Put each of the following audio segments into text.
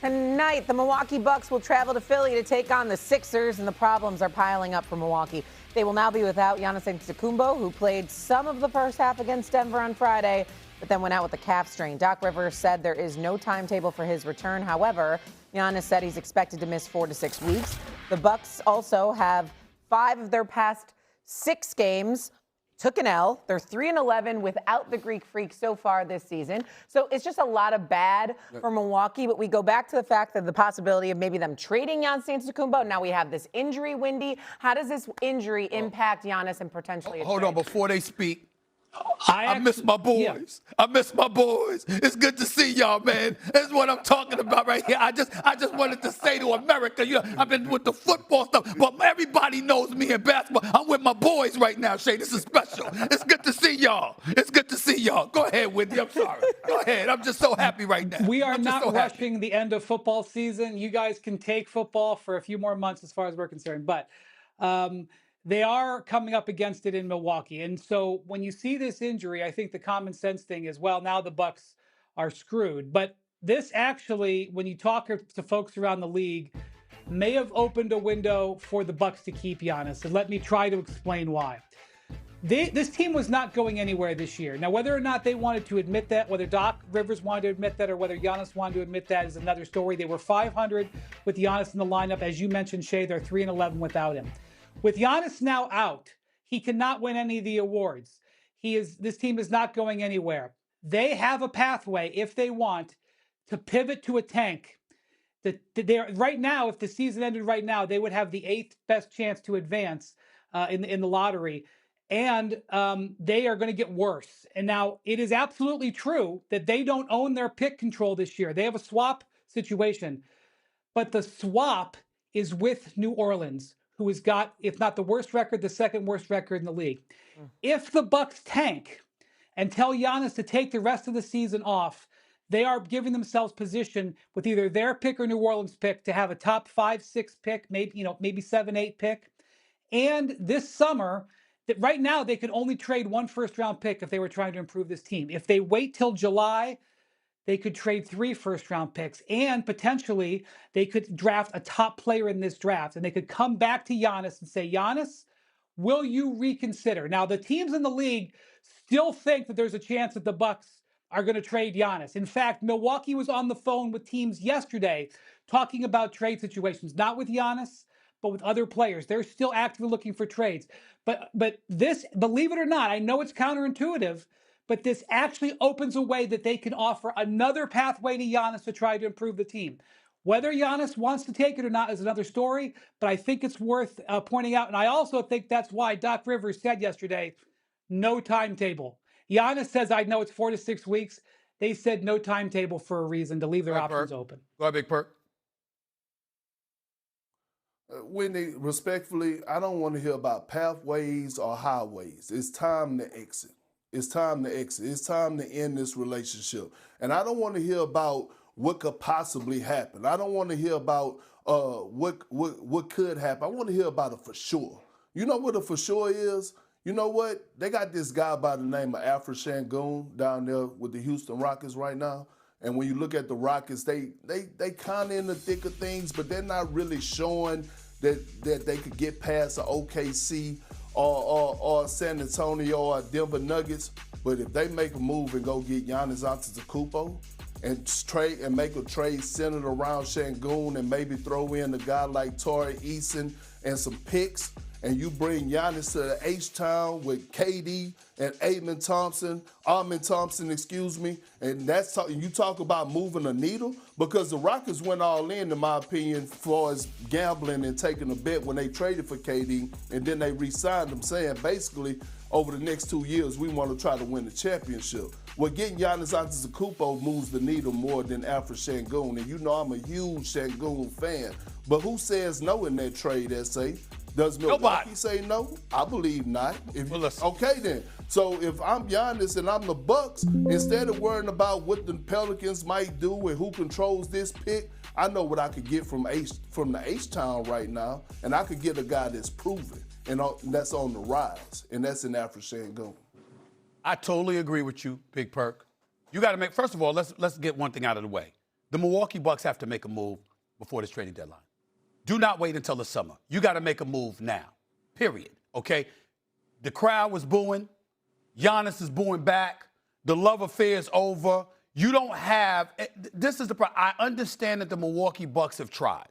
Tonight, the Milwaukee Bucks will travel to Philly to take on the Sixers, and the problems are piling up for Milwaukee. They will now be without Giannis Antetokounmpo, who played some of the first half against Denver on Friday, but then went out with a calf strain. Doc Rivers said there is no timetable for his return. However, Giannis said he's expected to miss 4 to 6 weeks. The Bucks also have 5 of their past 6 games took an L. They're 3-11 without the Greek Freak so far this season. So it's just a lot of bad for Milwaukee. But we go back to the fact that the possibility of maybe them trading Giannis Antetokounmpo. Now we have this injury, Wendy. How does this injury impact Giannis and potentially? Hold on, before they speak. I miss my boys. Yeah. I miss my boys. It's good to see y'all, man. That's what I'm talking about right here. I just wanted to say to America, I've been with the football stuff, but everybody knows me in basketball. I'm with my boys right now, Shay. This is special. It's good to see y'all. It's good to see y'all. Go ahead, Wendy. I'm sorry. Go ahead. I'm just so happy right now. We are not rushing the end of football season. You guys can take football for a few more months as far as we're concerned, but they are coming up against it in Milwaukee. And so when you see this injury, I think the common sense thing is, well, now the Bucks are screwed. But this actually, when you talk to folks around the league, may have opened a window for the Bucks to keep Giannis. And let me try to explain why. This team was not going anywhere this year. Now, whether or not they wanted to admit that, whether Doc Rivers wanted to admit that, or whether Giannis wanted to admit that is another story. They were 500 with Giannis in the lineup. As you mentioned, Shay, they're 3-11 without him. With Giannis now out, he cannot win any of the awards. This team is not going anywhere. They have a pathway, if they want, to pivot to a tank. Right now, if the season ended right now, they would have the 8th best chance to advance in the lottery. And they are going to get worse. And now it is absolutely true that they don't own their pick control this year. They have a swap situation. But the swap is with New Orleans, who has got, if not the worst record, the second worst record in the league. If the Bucks tank and tell Giannis to take the rest of the season off, they are giving themselves position with either their pick or New Orleans pick to have a top 5-6 pick, maybe 7-8 pick. And this summer, that right now they could only trade 1 first-round pick if they were trying to improve this team. If they wait till July, they could trade 3 first-round picks, and potentially they could draft a top player in this draft, and they could come back to Giannis and say, Giannis, will you reconsider? Now, the teams in the league still think that there's a chance that the Bucks are going to trade Giannis. In fact, Milwaukee was on the phone with teams yesterday talking about trade situations, not with Giannis, but with other players. They're still actively looking for trades. But this, believe it or not, I know it's counterintuitive, but this actually opens a way that they can offer another pathway to Giannis to try to improve the team. Whether Giannis wants to take it or not is another story, but I think it's worth pointing out. And I also think that's why Doc Rivers said yesterday, no timetable. Giannis says, I know it's 4 to 6 weeks. They said no timetable for a reason, to leave their options open. Go ahead, Big Perk. Whitney, respectfully, I don't want to hear about pathways or highways. It's time to exit. It's time to exit. It's time to end this relationship. And I don't want to hear about what could possibly happen. I don't want to hear about what could happen. I want to hear about it for sure. You know what a for sure is? You know what? They got this guy by the name of Alfred Şengün down there with the Houston Rockets right now. And when you look at the Rockets, they kind of in the thick of things, but they're not really showing that they could get past the OKC or San Antonio or Denver Nuggets. But if they make a move and go get Giannis Antetokounmpo and make a trade centered around Şengün and maybe throw in a guy like Torrey Eason and some picks, and you bring Giannis to the H-Town with KD and Amen Thompson, and you talk about moving a needle, because the Rockets went all in my opinion, as far as gambling and taking a bet when they traded for KD, and then they re-signed him, saying basically over the next 2 years we want to try to win the championship. Well, getting Giannis Antetokounmpo moves the needle more than Alfred Şengün, and you know I'm a huge Şengün fan. But who says no in that trade, S.A.? Does Milwaukee say no? I believe not. Okay, then. So if I'm Giannis and I'm the Bucks, instead of worrying about what the Pelicans might do and who controls this pick, I know what I could get from the H-Town right now, and I could get a guy that's proven and that's on the rise, and that's in Alfred Şengün. I totally agree with you, Big Perk. You got to first of all, let's get one thing out of the way. The Milwaukee Bucks have to make a move before this trading deadline. Do not wait until the summer. You got to make a move now, period, okay? The crowd was booing. Giannis is booing back. The love affair is over. You don't have – this is the problem. I understand that the Milwaukee Bucks have tried,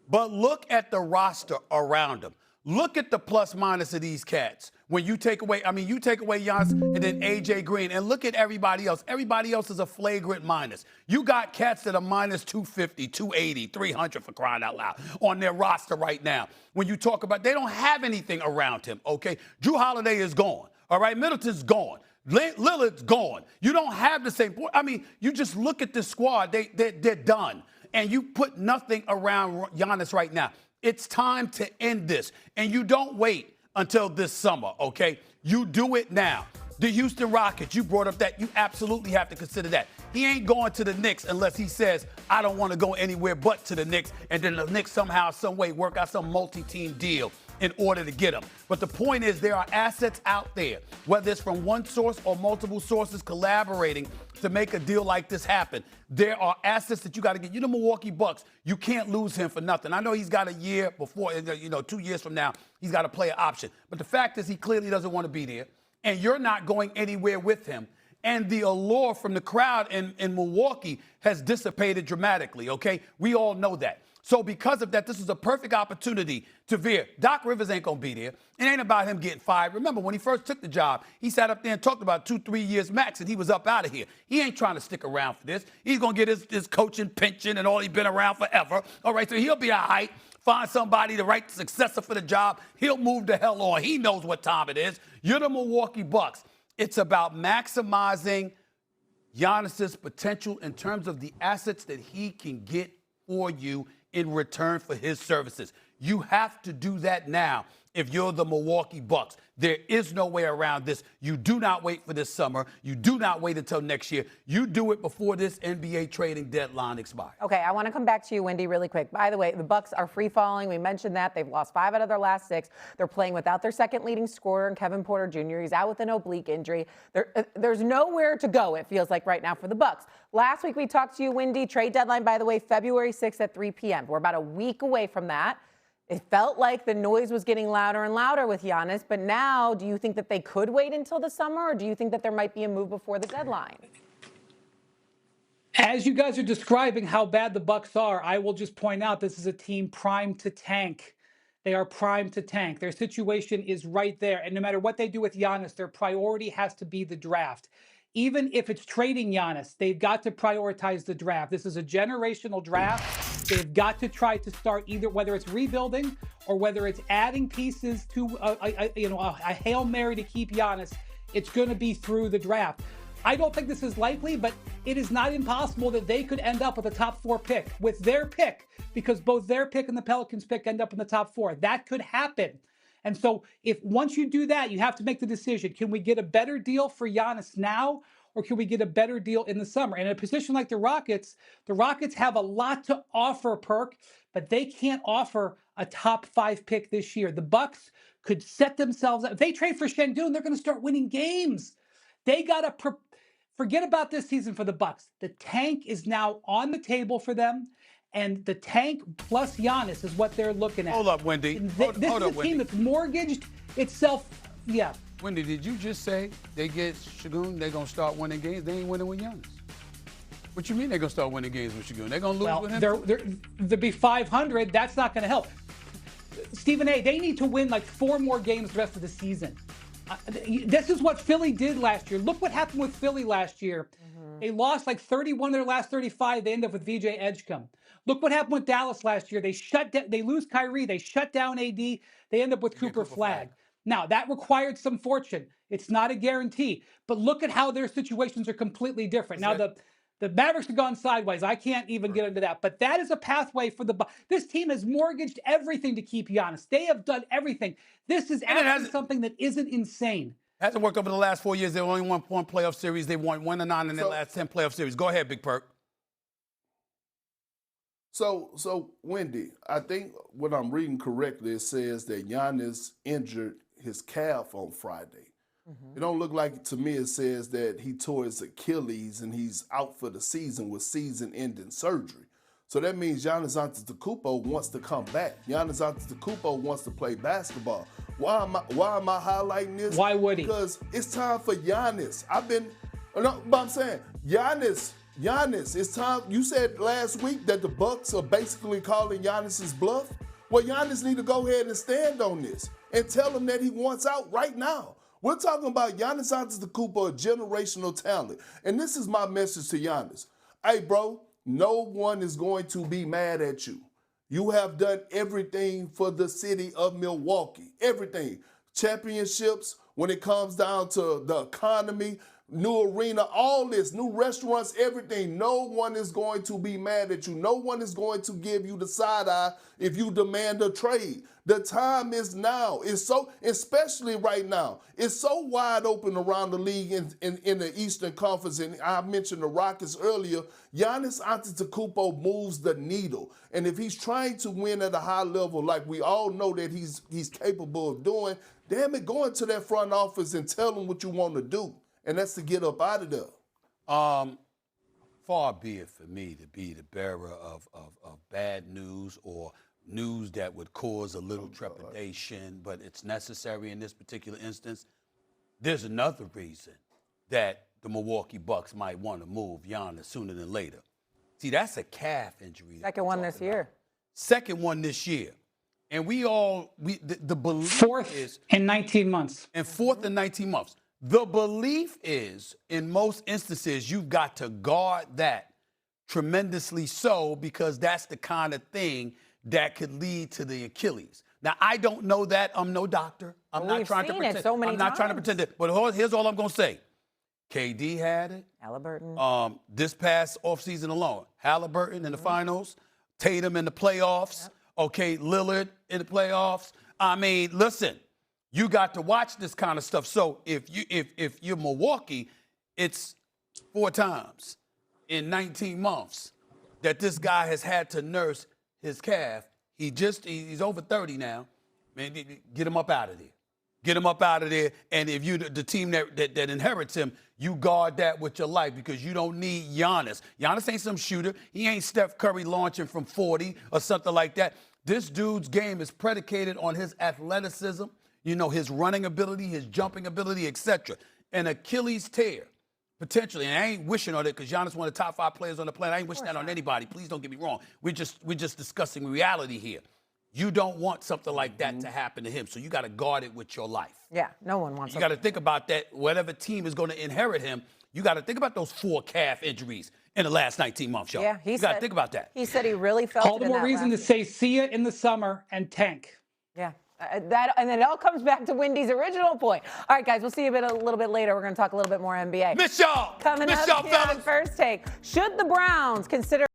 but look at the roster around them. Look at the plus minus of these cats. When you take away, you take away Giannis and then A.J. Green, and look at everybody else. Everybody else is a flagrant minus. You got cats that are minus 250, 280, 300 for crying out loud on their roster right now. When you talk about, they don't have anything around him, okay? Drew Holiday is gone, all right? Middleton's gone. Lillard's gone. You don't have the same point. You just look at this squad. They're done. And you put nothing around Giannis right now. It's time to end this. And you don't wait until this summer, okay? You do it now. The Houston Rockets, you brought up that. You absolutely have to consider that. He ain't going to the Knicks unless he says, I don't want to go anywhere but to the Knicks, and then the Knicks somehow, some way work out some multi-team deal in order to get him. But the point is there are assets out there, whether it's from one source or multiple sources collaborating to make a deal like this happen. There are assets that you got to get. You're the Milwaukee Bucks. You can't lose him for nothing. I know he's got a year before, 2 years from now, he's got a player option. But the fact is he clearly doesn't want to be there, and you're not going anywhere with him. And the allure from the crowd in Milwaukee has dissipated dramatically, okay? We all know that. So because of that, this is a perfect opportunity to veer. Doc Rivers ain't going to be there. It ain't about him getting fired. Remember, when he first took the job, he sat up there and talked about 2-3 years max, and he was up out of here. He ain't trying to stick around for this. He's going to get his coaching pension and all. He's been around forever. All right, so he'll be all right. Find somebody, the right successor for the job. He'll move the hell on. He knows what time it is. You're the Milwaukee Bucks. It's about maximizing Giannis's potential in terms of the assets that he can get for you in return for his services. You have to do that now if you're the Milwaukee Bucks. There is no way around this. You do not wait for this summer. You do not wait until next year. You do it before this NBA trading deadline expires. Okay, I want to come back to you, Wendy, really quick. By the way, the Bucks are free falling. We mentioned that. They've lost 5 out of their last 6. They're playing without their second leading scorer, Kevin Porter Jr. He's out with an oblique injury. There's nowhere to go, it feels like, right now for the Bucks. Last week we talked to you, Wendy. Trade deadline, by the way, February 6th at 3 p.m. We're about a week away from that. It felt like the noise was getting louder and louder with Giannis, but now do you think that they could wait until the summer, or do you think that there might be a move before the deadline? As you guys are describing how bad the Bucks are, I will just point out this is a team primed to tank. They are primed to tank. Their situation is right there, and no matter what they do with Giannis, their priority has to be the draft. Even if it's trading Giannis, they've got to prioritize the draft. This is a generational draft. They've got to try to start either, whether it's rebuilding or whether it's adding pieces to a Hail Mary to keep Giannis. It's going to be through the draft. I don't think this is likely, but it is not impossible that they could end up with a top 4 pick with their pick, because both their pick and the Pelicans pick end up in the top 4. That could happen. And so if once you do that, you have to make the decision. Can we get a better deal for Giannis now, or can we get a better deal in the summer? And in a position like the Rockets have a lot to offer, Perk, but they can't offer a top 5 pick this year. The Bucks could set themselves up. If they trade for Şengün, they're going to start winning games. They got to forget about this season for the Bucks. The tank is now on the table for them. And the tank plus Giannis is what they're looking at. Hold up, Wendy. This is a team that's mortgaged itself. Yeah. Wendy, did you just say they get Şengün, they're going to start winning games? They ain't winning with Giannis. What you mean they're going to start winning games with Şengün? They're going to lose with him? They'll be 500. That's not going to help. Stephen A., they need to win like 4 more games the rest of the season. This is what Philly did last year. Look what happened with Philly last year. Mm-hmm. They lost like 31 of their last 35. They end up with VJ Edgecombe. Look what happened with Dallas last year. They lose Kyrie. They shut down AD. They end up with Cooper Flag. Now, that required some fortune. It's not a guarantee. But look at how their situations are completely different. Now, the Mavericks have gone sideways. I can't even get into that. But that is a pathway for this team has mortgaged everything to keep Giannis. They have done everything. This is actually something that isn't insane. Hasn't worked over the last 4 years. They only won 1 playoff series. They won 1-9 in their last 10 playoff series. Go ahead, Big Perk. So Wendy, I think what I'm reading correctly, it says that Giannis injured his calf on Friday. It don't look like, to me, it says that he tore his Achilles and he's out for the season with season-ending surgery. So that means Giannis Antetokounmpo wants to come back. Giannis Antetokounmpo wants to play basketball. Why am I highlighting this? Why would he? Because it's time for Giannis. But I'm saying, Giannis, it's time. You said last week that the Bucks are basically calling Giannis's bluff. Well, Giannis need to go ahead and stand on this and tell him that he wants out right now. We're talking about Giannis Antetokounmpo, a generational talent. And this is my message to Giannis. Hey, bro, no one is going to be mad at you. You have done everything for the city of Milwaukee. Everything. Championships, when it comes down to the economy, new arena, all this, new restaurants, everything. No one is going to be mad at you. No one is going to give you the side eye if you demand a trade. The time is now. It's so, especially right now, it's so wide open around the league in the Eastern Conference. And I mentioned the Rockets earlier. Giannis Antetokounmpo moves the needle. And if he's trying to win at a high level, like we all know that he's capable of doing, damn it, go into that front office and tell them what you want to do. And that's to get up out of there. Far be it for me to be the bearer of bad news or news that would cause a little trepidation, but it's necessary in this particular instance. There's another reason that the Milwaukee Bucks might want to move Giannis sooner than later. See, that's a calf injury. Second one this year. Second one this year. And the belief Fourth is in 19 months. And fourth in 19 months. The belief is, in most instances, you've got to guard that tremendously so, because that's the kind of thing that could lead to the Achilles. Now, I don't know that. I'm no doctor. I'm not trying to pretend. So many I'm not trying to pretend it. But here's all I'm going to say. KD had it. Halliburton. This past offseason alone. Halliburton in the finals. Tatum in the playoffs. Yep. Okay, Lillard in the playoffs. I mean, listen. You got to watch this kind of stuff. So if you're Milwaukee, it's 4 times in 19 months that this guy has had to nurse his calf. He's over 30 now. Man, get him up out of there. Get him up out of there. And if you the team that inherits him, you guard that with your life, because you don't need Giannis. Giannis ain't some shooter. He ain't Steph Curry launching from 40 or something like that. This dude's game is predicated on his athleticism, his running ability, his jumping ability, etc. An Achilles tear, potentially, and I ain't wishing on it because Giannis is one of the top 5 players on the planet. I ain't wishing that on anybody. Please don't get me wrong. We're just discussing reality here. You don't want something like that to happen to him, so you got to guard it with your life. Yeah, no one wants. You got to think about that. Whatever team is going to inherit him, you got to think about those 4 calf injuries in the last 19 months, y'all. Yeah, you got to think about that. He said he really felt all the more reason to say see ya in the summer and tank. Yeah. And then it all comes back to Wendy's original point. All right, guys, we'll see you a little bit later. We're going to talk a little bit more NBA. Miss y'all. Coming up y'all, here on First Take. Should the Browns consider